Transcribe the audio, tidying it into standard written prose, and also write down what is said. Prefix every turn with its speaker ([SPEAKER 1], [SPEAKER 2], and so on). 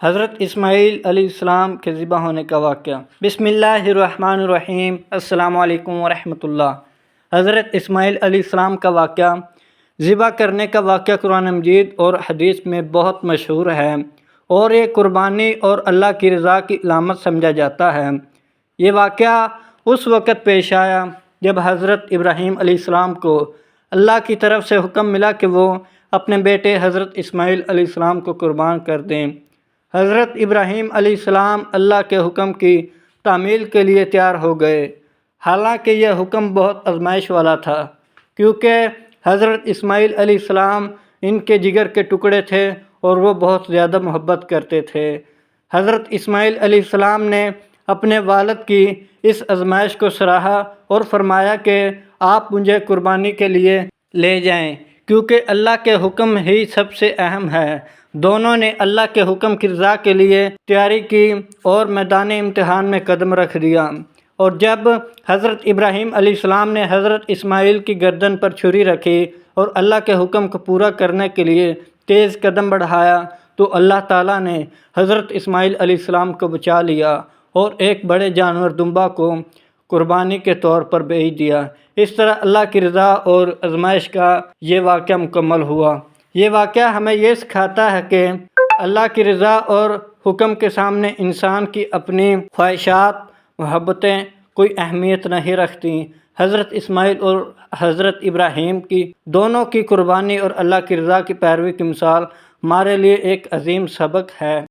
[SPEAKER 1] حضرت اسماعیل علیہ السلام کے ذبح ہونے کا واقعہ۔ بسم اللہ الرحمن الرحیم۔ السلام علیکم ورحمۃ اللہ۔ حضرت اسماعیل علیہ السلام کا واقعہ، ذبح کرنے کا واقعہ قرآن مجید اور حدیث میں بہت مشہور ہے اور یہ قربانی اور اللہ کی رضا کی علامت سمجھا جاتا ہے۔ یہ واقعہ اس وقت پیش آیا جب حضرت ابراہیم علیہ السلام کو اللہ کی طرف سے حکم ملا کہ وہ اپنے بیٹے حضرت اسماعیل علیہ السلام کو قربان کر دیں۔ حضرت ابراہیم علیہ السلام اللہ کے حکم کی تعمیل کے لیے تیار ہو گئے، حالانکہ یہ حکم بہت آزمائش والا تھا، کیونکہ حضرت اسماعیل علیہ السلام ان کے جگر کے ٹکڑے تھے اور وہ بہت زیادہ محبت کرتے تھے۔ حضرت اسماعیل علیہ السلام نے اپنے والد کی اس آزمائش کو سراہا اور فرمایا کہ آپ مجھے قربانی کے لیے لے جائیں، کیونکہ اللہ کے حکم ہی سب سے اہم ہے۔ دونوں نے اللہ کے حکم کی رضا کے لیے تیاری کی اور میدان امتحان میں قدم رکھ دیا، اور جب حضرت ابراہیم علیہ السلام نے حضرت اسماعیل کی گردن پر چھری رکھی اور اللہ کے حکم کو پورا کرنے کے لیے تیز قدم بڑھایا تو اللہ تعالیٰ نے حضرت اسماعیل علیہ السلام کو بچا لیا اور ایک بڑے جانور دمبا کو قربانی کے طور پر بھیج دیا۔ اس طرح اللہ کی رضا اور آزمائش کا یہ واقعہ مکمل ہوا۔ یہ واقعہ ہمیں یہ سکھاتا ہے کہ اللہ کی رضا اور حکم کے سامنے انسان کی اپنی خواہشات، محبتیں کوئی اہمیت نہیں رکھتی۔ حضرت اسماعیل اور حضرت ابراہیم کی دونوں کی قربانی اور اللہ کی رضا کی پیروی کی مثال ہمارے لیے ایک عظیم سبق ہے۔